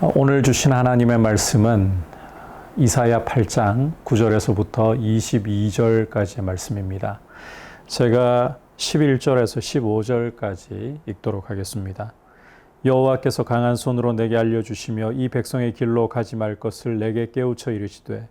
오늘 주신 하나님의 말씀은 이사야 8장 9절에서부터 22절까지의 말씀입니다. 제가 11절에서 15절까지 읽도록 하겠습니다. 여호와께서 강한 손으로 내게 알려주시며 이 백성의 길로 가지 말 것을 내게 깨우쳐 이르시되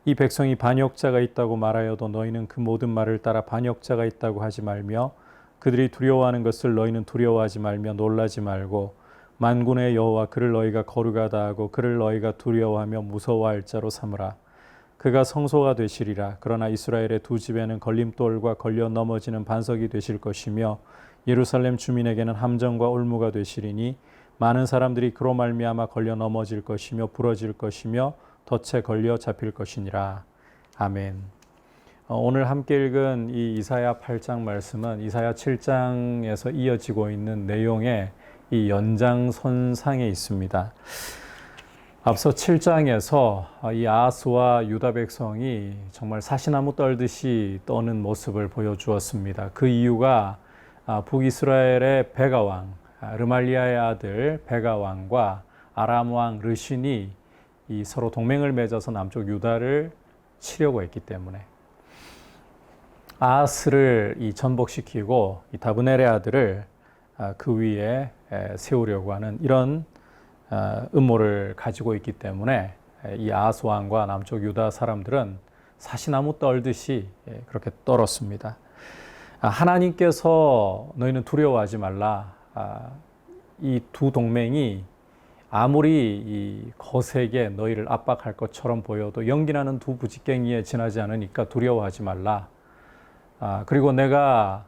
이 백성이 반역자가 있다고 말하여도 너희는 그 모든 말을 따라 반역자가 있다고 하지 말며 그들이 두려워하는 것을 너희는 두려워하지 말며 놀라지 말고 만군의 여호와 그를 너희가 거룩하다 하고 그를 너희가 두려워하며 무서워할 자로 삼으라. 그가 성소가 되시리라. 그러나 이스라엘의 두 집에는 걸림돌과 걸려 넘어지는 반석이 되실 것이며 예루살렘 주민에게는 함정과 올무가 되시리니 많은 사람들이 그로 말미암아 걸려 넘어질 것이며 부러질 것이며 덫에 걸려 잡힐 것이니라. 아멘. 오늘 함께 읽은 이 이사야 8장 말씀은 이사야 7장에서 이어지고 있는 내용의 이 연장선상에 있습니다. 앞서 7장에서 이 아하스와 유다 백성이 정말 사시나무 떨듯이 떠는 모습을 보여주었습니다. 그 이유가 북이스라엘의 베가 왕, 르말리아의 아들 베가 왕과 아람 왕 르신이 이 서로 동맹을 맺어서 남쪽 유다를 치려고 했기 때문에 아하스를 이 전복시키고 이 다브넬의 아들을 그 위에 세우려고 하는 이런 음모를 가지고 있기 때문에 이 아하스 왕과 남쪽 유다 사람들은 사시나무 떨듯이 그렇게 떨었습니다. 하나님께서 너희는 두려워하지 말라. 이 두 동맹이 아무리 이 거세게 너희를 압박할 것처럼 보여도 연기나는 두 부직갱이에 지나지 않으니까 두려워하지 말라. 그리고 내가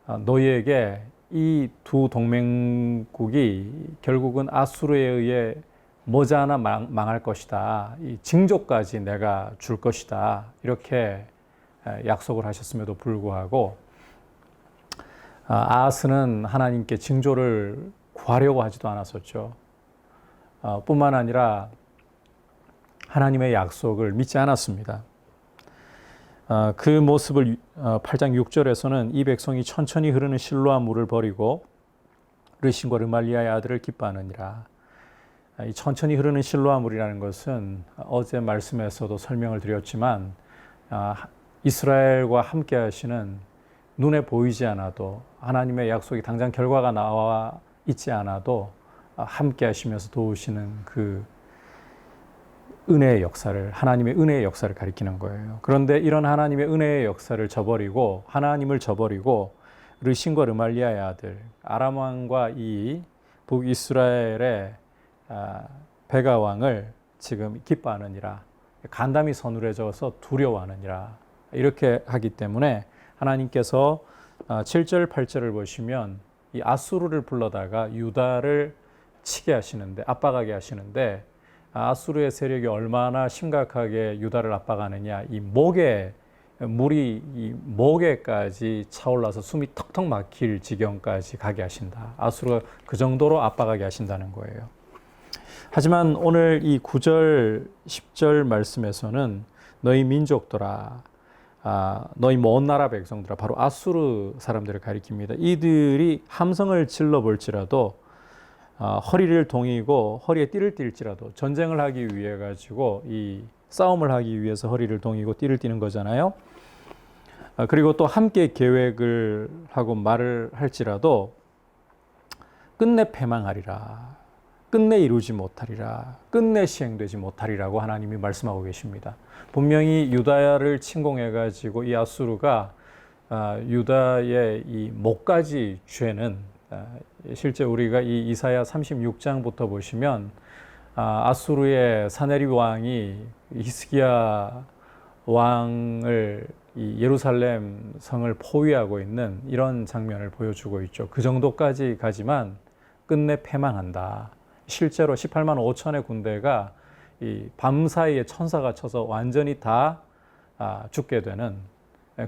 너희에게 이 두 동맹국이 결국은 아수르에 의해 머지않아 망할 것이다. 이 징조까지 내가 줄 것이다. 이렇게 약속을 하셨음에도 불구하고 아하스는 하나님께 징조를 구하려고 하지도 않았었죠. 뿐만 아니라 하나님의 약속을 믿지 않았습니다. 그 모습을 8장 6절에서는 이 백성이 천천히 흐르는 실로암 물을 버리고 르신과 르말리아의 아들을 기뻐하느니라. 이 천천히 흐르는 실로암 물이라는 것은 어제 말씀에서도 설명을 드렸지만 이스라엘과 함께 하시는 눈에 보이지 않아도 하나님의 약속이 당장 결과가 나와 있지 않아도 함께 하시면서 도우시는 그 은혜의 역사를, 하나님의 은혜의 역사를 가리키는 거예요. 그런데 이런 하나님의 은혜의 역사를 저버리고 하나님을 저버리고 르신과 르말리아의 아들 아람 왕과 이 북이스라엘의 베가 왕을 지금 기뻐하느니라, 간담이 서늘해져서 두려워하느니라, 이렇게 하기 때문에 하나님께서 7절 8절을 보시면 이 아수르를 불러다가 유다를 치게 하시는데, 압박하게 하시는데, 아수르의 세력이 얼마나 심각하게 유다를 압박하느냐, 이 목에 물이 이 목에까지 차올라서 숨이 턱턱 막힐 지경까지 가게 하신다. 아수르가 그 정도로 압박하게 하신다는 거예요. 하지만 오늘 이 9절 10절 말씀에서는 너희 민족들아, 너희 먼 나라 백성들아, 바로 아수르 사람들을 가리킵니다. 이들이 함성을 질러 볼지라도 허리를 동이고 허리에 띠를 띨지라도, 전쟁을 하기 위해 가지고 이 싸움을 하기 위해서 허리를 동이고 띠를 띠는 거잖아요. 그리고 또 함께 계획을 하고 말을 할지라도 끝내 패망하리라, 끝내 이루지 못하리라, 끝내 시행되지 못하리라고 하나님이 말씀하고 계십니다. 분명히 유다를 침공해 가지고 이 아수르가 유다의 이 목까지 죄는, 실제 우리가 이 이사야 36장부터 보시면 아수르의 사네립 왕이 히스기야 왕을 이 예루살렘 성을 포위하고 있는 이런 장면을 보여주고 있죠. 그 정도까지 가지만 끝내 패망한다. 실제로 18만 5천의 군대가 이 밤사이에 천사가 쳐서 완전히 다 죽게 되는,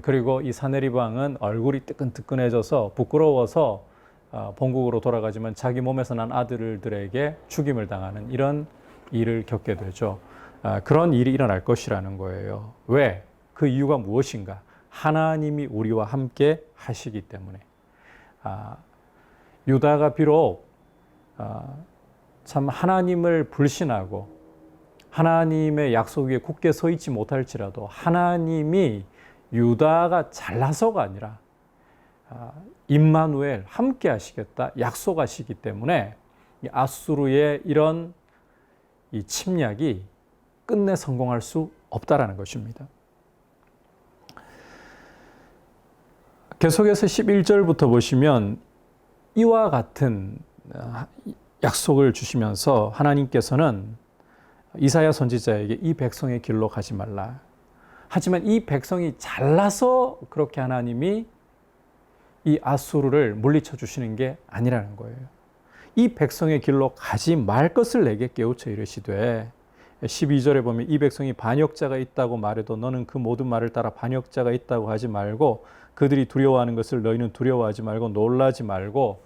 그리고 이 사네립 왕은 얼굴이 뜨끈뜨끈해져서 부끄러워서 본국으로 돌아가지만 자기 몸에서 난 아들들에게 죽임을 당하는 이런 일을 겪게 되죠. 그런 일이 일어날 것이라는 거예요. 왜? 그 이유가 무엇인가? 하나님이 우리와 함께 하시기 때문에. 유다가 비록 참 하나님을 불신하고 하나님의 약속 위에 굳게 서 있지 못할지라도 하나님이 유다가 잘나서가 아니라 임마누엘 함께 하시겠다 약속하시기 때문에 이 아수르의 이런 이 침략이 끝내 성공할 수 없다라는 것입니다. 계속해서 11절부터 보시면 이와 같은 약속을 주시면서 하나님께서는 이사야 선지자에게 이 백성의 길로 가지 말라. 하지만 이 백성이 잘나서 그렇게 하나님이 이 아수르를 물리쳐 주시는 게 아니라는 거예요. 이 백성의 길로 가지 말 것을 내게 깨우쳐 이르시되 12절에 보면 이 백성이 반역자가 있다고 말해도 너는 그 모든 말을 따라 반역자가 있다고 하지 말고 그들이 두려워하는 것을 너희는 두려워하지 말고 놀라지 말고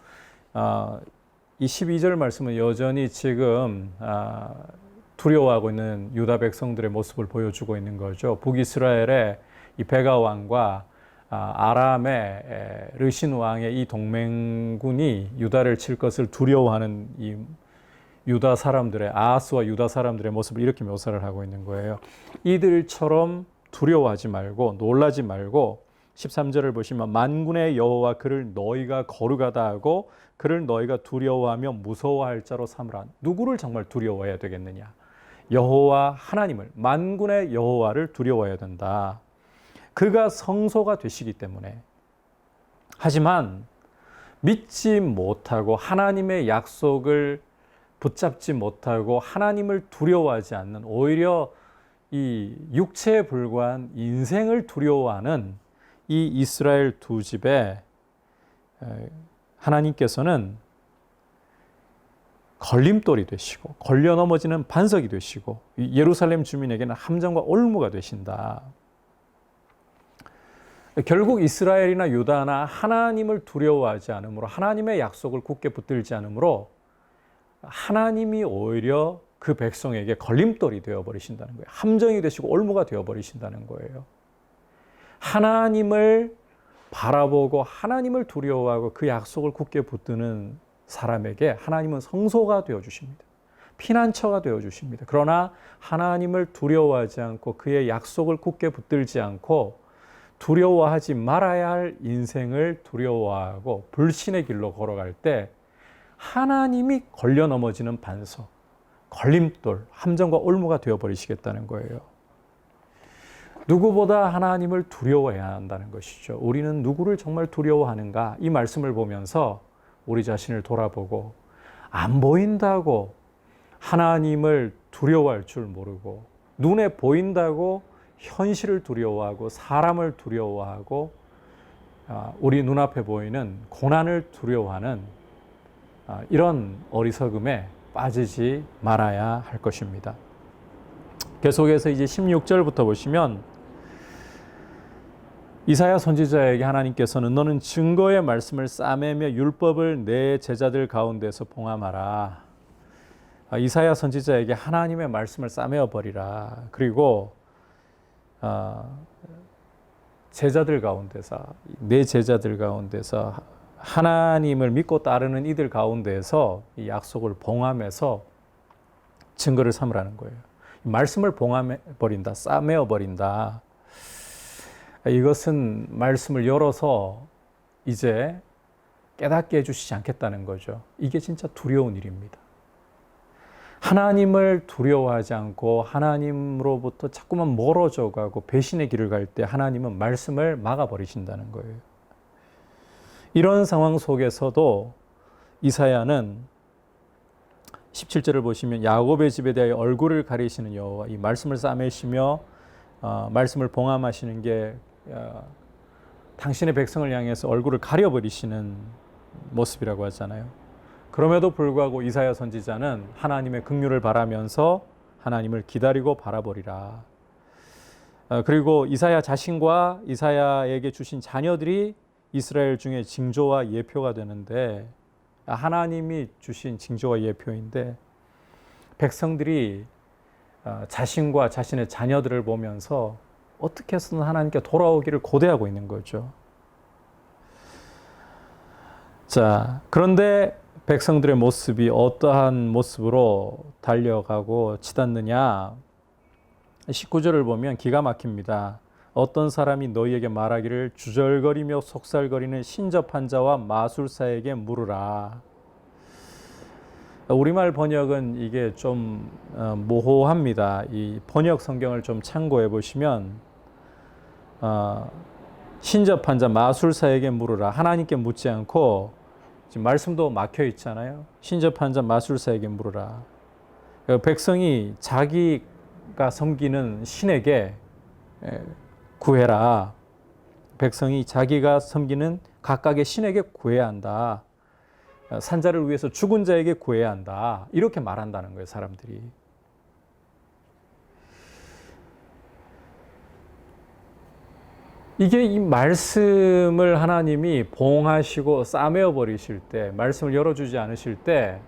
이 12절 말씀은 여전히 지금 두려워하고 있는 유다 백성들의 모습을 보여주고 있는 거죠. 북이스라엘의 이 베가 왕과 아람의 르신 왕의 이 동맹군이 유다를 칠 것을 두려워하는 이 유다 사람들의 아하스와 유다 사람들의 모습을 이렇게 묘사를 하고 있는 거예요. 이들처럼 두려워하지 말고 놀라지 말고 13절을 보시면 만군의 여호와 그를 너희가 거룩하다 하고 그를 너희가 두려워하며 무서워할 자로 삼으라. 누구를 정말 두려워해야 되겠느냐? 여호와 하나님을, 만군의 여호와를 두려워해야 된다. 그가 성소가 되시기 때문에. 하지만 믿지 못하고 하나님의 약속을 붙잡지 못하고 하나님을 두려워하지 않는, 오히려 이 육체에 불과한 인생을 두려워하는 이 이스라엘 두 집에 하나님께서는 걸림돌이 되시고 걸려 넘어지는 반석이 되시고 예루살렘 주민에게는 함정과 올무가 되신다. 결국 이스라엘이나 유다나 하나님을 두려워하지 않으므로 하나님의 약속을 굳게 붙들지 않으므로 하나님이 오히려 그 백성에게 걸림돌이 되어버리신다는 거예요. 함정이 되시고 올무가 되어버리신다는 거예요. 하나님을 바라보고 하나님을 두려워하고 그 약속을 굳게 붙드는 사람에게 하나님은 성소가 되어주십니다. 피난처가 되어주십니다. 그러나 하나님을 두려워하지 않고 그의 약속을 굳게 붙들지 않고 두려워하지 말아야 할 인생을 두려워하고 불신의 길로 걸어갈 때 하나님이 걸려 넘어지는 반석, 걸림돌, 함정과 올무가 되어버리시겠다는 거예요. 누구보다 하나님을 두려워해야 한다는 것이죠. 우리는 누구를 정말 두려워하는가? 이 말씀을 보면서 우리 자신을 돌아보고 안 보인다고 하나님을 두려워할 줄 모르고 눈에 보인다고 현실을 두려워하고 사람을 두려워하고 우리 눈앞에 보이는 고난을 두려워하는 이런 어리석음에 빠지지 말아야 할 것입니다. 계속해서 이제 16절부터 보시면 이사야 선지자에게 하나님께서는 너는 증거의 말씀을 싸매며 율법을 내 제자들 가운데서 봉함하라. 이사야 선지자에게 하나님의 말씀을 싸매어 버리라. 그리고 제자들 가운데서, 내 제자들 가운데서 하나님을 믿고 따르는 이들 가운데서 이 약속을 봉함해서 증거를 삼으라는 거예요. 말씀을 봉함해 버린다, 싸매어 버린다. 이것은 말씀을 열어서 이제 깨닫게 해주시지 않겠다는 거죠. 이게 진짜 두려운 일입니다. 하나님을 두려워하지 않고 하나님으로부터 자꾸만 멀어져 가고 배신의 길을 갈 때 하나님은 말씀을 막아버리신다는 거예요. 이런 상황 속에서도 이사야는 17절을 보시면 야곱의 집에 대하여 얼굴을 가리시는 여호와, 이 말씀을 싸매시며 말씀을 봉함하시는 게 당신의 백성을 향해서 얼굴을 가려버리시는 모습이라고 하잖아요. 그럼에도 불구하고 이사야 선지자는 하나님의 긍휼을 바라면서 하나님을 기다리고 바라보리라. 그리고 이사야 자신과 이사야에게 주신 자녀들이 이스라엘 중에 징조와 예표가 되는데, 하나님이 주신 징조와 예표인데 백성들이 자신과 자신의 자녀들을 보면서 어떻게 해서든 하나님께 돌아오기를 고대하고 있는 거죠. 자, 그런데 백성들의 모습이 어떠한 모습으로 달려가고 치닫느냐. 19절을 보면 기가 막힙니다. 어떤 사람이 너희에게 말하기를 주절거리며 속살거리는 신접한 자와 마술사에게 물으라. 우리말 번역은 이게 좀 모호합니다. 이 번역 성경을 좀 참고해 보시면 신접한 자 마술사에게 물으라. 하나님께 묻지 않고 지금 말씀도 막혀 있잖아요. 신접한 자 마술사에게 물으라. 백성이 자기가 섬기는 신에게 구해라. 백성이 자기가 섬기는 각각의 신에게 구해야 한다. 산자를 위해서 죽은 자에게 구해야 한다. 이렇게 말한다는 거예요, 사람들이. 이게 이 말씀을 하나님이 봉하시고 싸매어 버리실 때, 말씀을 열어주지 않으실 때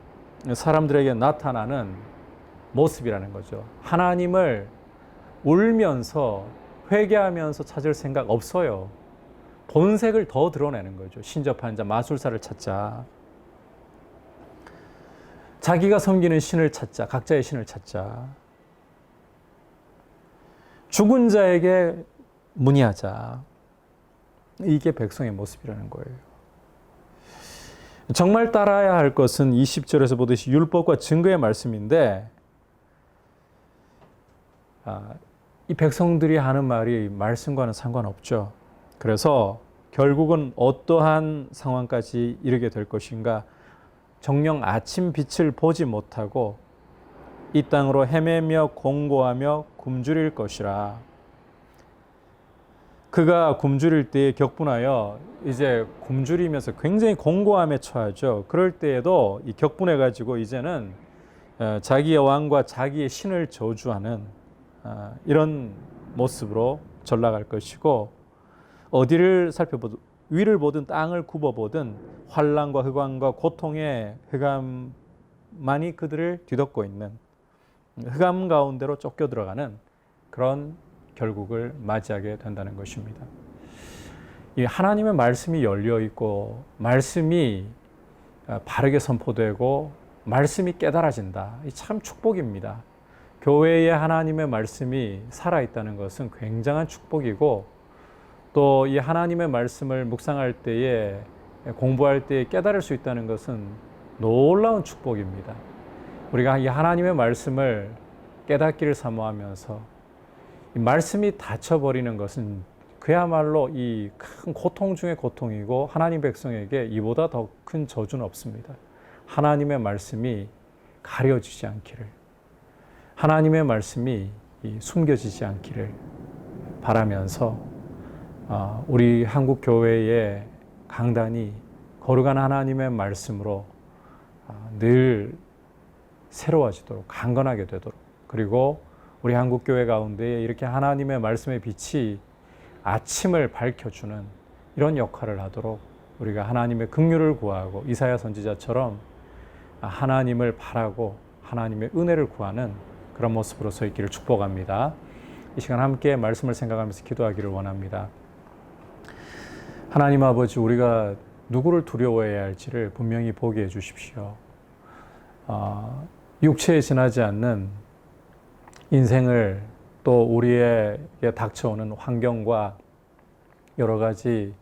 사람들에게 나타나는 모습이라는 거죠. 하나님을 울면서 회개하면서 찾을 생각 없어요. 본색을 더 드러내는 거죠. 신접한 자, 마술사를 찾자. 자기가 섬기는 신을 찾자. 각자의 신을 찾자. 죽은 자에게 문의하자. 이게 백성의 모습이라는 거예요. 정말 따라야 할 것은 20절에서 보듯이 율법과 증거의 말씀인데 이 백성들이 하는 말이 말씀과는 상관없죠. 그래서 결국은 어떠한 상황까지 이르게 될 것인가. 정녕 아침 빛을 보지 못하고 이 땅으로 헤매며 공고하며 굶주릴 것이라. 그가 굶주릴 때에 격분하여 이제 굶주리면서 굉장히 공고함에 처하죠. 그럴 때에도 이 격분해 가지고 이제는 자기의 왕과 자기의 신을 저주하는 이런 모습으로 전락할 것이고, 어디를 살펴보든 위를 보든 땅을 굽어보든 환난과 흑암과 고통의 흑암만이 그들을 뒤덮고 있는, 흑암 가운데로 쫓겨 들어가는 그런 결국을 맞이하게 된다는 것입니다. 이 하나님의 말씀이 열려 있고 말씀이 바르게 선포되고 말씀이 깨달아진다. 이 참 축복입니다. 교회에 하나님의 말씀이 살아있다는 것은 굉장한 축복이고, 또 이 하나님의 말씀을 묵상할 때에 공부할 때에 깨달을 수 있다는 것은 놀라운 축복입니다. 우리가 이 하나님의 말씀을 깨닫기를 사모하면서 이 말씀이 닫혀버리는 것은 그야말로 이 큰 고통 중의 고통이고, 하나님 백성에게 이보다 더 큰 저주는 없습니다. 하나님의 말씀이 가려지지 않기를, 하나님의 말씀이 숨겨지지 않기를 바라면서 우리 한국 교회의 강단이 거룩한 하나님의 말씀으로 늘 새로워지도록, 강건하게 되도록, 그리고 우리 한국 교회 가운데 이렇게 하나님의 말씀의 빛이 아침을 밝혀주는 이런 역할을 하도록 우리가 하나님의 긍휼을 구하고 이사야 선지자처럼 하나님을 바라고 하나님의 은혜를 구하는 그런 모습으로 서 있기를 축복합니다. 이 시간 함께 말씀을 생각하면서 기도하기를 원합니다. 하나님 아버지, 우리가 누구를 두려워해야 할지를 분명히 보게 해 주십시오. 육체에 지나지 않는 인생을, 또 우리에게 닥쳐오는 환경과 여러 가지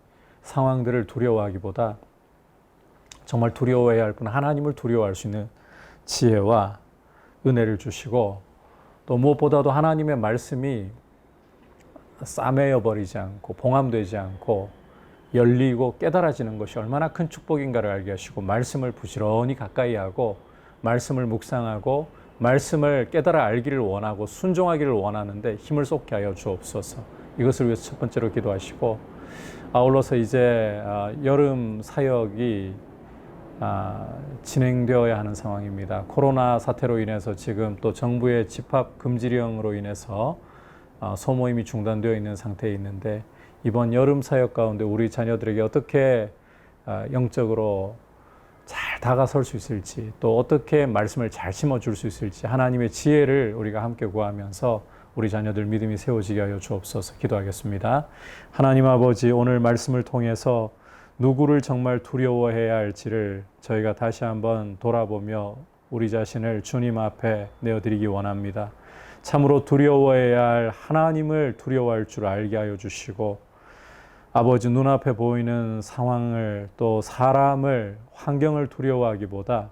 상황들을 두려워하기보다 정말 두려워해야 할 분 하나님을 두려워할 수 있는 지혜와 은혜를 주시고, 또 무엇보다도 하나님의 말씀이 싸매여 버리지 않고 봉함되지 않고 열리고 깨달아지는 것이 얼마나 큰 축복인가를 알게 하시고, 말씀을 부지런히 가까이 하고 말씀을 묵상하고 말씀을 깨달아 알기를 원하고 순종하기를 원하는데 힘을 쏟게 하여 주옵소서. 이것을 위해서 첫 번째로 기도하시고, 아울러서 이제 여름 사역이 진행되어야 하는 상황입니다. 코로나 사태로 인해서 지금 또 정부의 집합 금지령으로 인해서 소모임이 중단되어 있는 상태에 있는데, 이번 여름 사역 가운데 우리 자녀들에게 어떻게 영적으로 잘 다가설 수 있을지, 또 어떻게 말씀을 잘 심어줄 수 있을지 하나님의 지혜를 우리가 함께 구하면서 우리 자녀들 믿음이 세워지게 하여 주옵소서. 기도하겠습니다. 하나님 아버지, 오늘 말씀을 통해서 누구를 정말 두려워해야 할지를 저희가 다시 한번 돌아보며 우리 자신을 주님 앞에 내어드리기 원합니다. 참으로 두려워해야 할 하나님을 두려워할 줄 알게 하여 주시고, 아버지 눈앞에 보이는 상황을 또 사람을, 환경을 두려워하기보다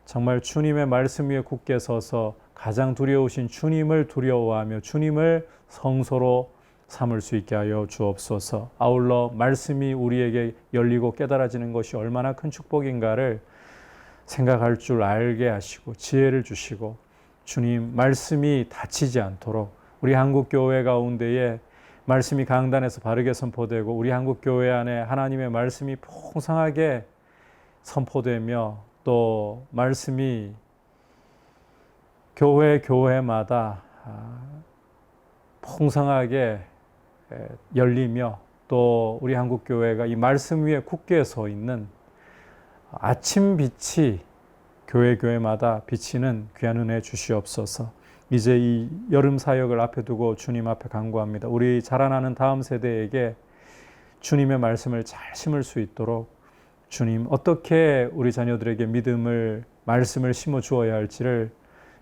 정말 주님의 말씀 위에 굳게 서서 가장 두려우신 주님을 두려워하며 주님을 성소로 삼을 수 있게 하여 주옵소서. 아울러 말씀이 우리에게 열리고 깨달아지는 것이 얼마나 큰 축복인가를 생각할 줄 알게 하시고 지혜를 주시고, 주님 말씀이 닫히지 않도록 우리 한국교회 가운데에 말씀이 강단에서 바르게 선포되고 우리 한국교회 안에 하나님의 말씀이 풍성하게 선포되며 또 말씀이 교회마다 풍성하게 열리며 또 우리 한국교회가 이 말씀 위에 굳게 서 있는 아침 빛이 교회마다 비치는 귀한 은혜 주시옵소서. 이제 이 여름 사역을 앞에 두고 주님 앞에 간구합니다. 우리 자라나는 다음 세대에게 주님의 말씀을 잘 심을 수 있도록 주님 어떻게 우리 자녀들에게 말씀을 심어 주어야 할지를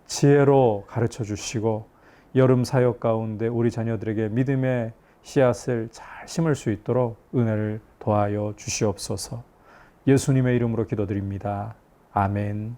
지혜로 가르쳐 주시고, 여름 사역 가운데 우리 자녀들에게 믿음의 씨앗을 잘 심을 수 있도록 은혜를 더하여 주시옵소서. 예수님의 이름으로 기도드립니다. 아멘.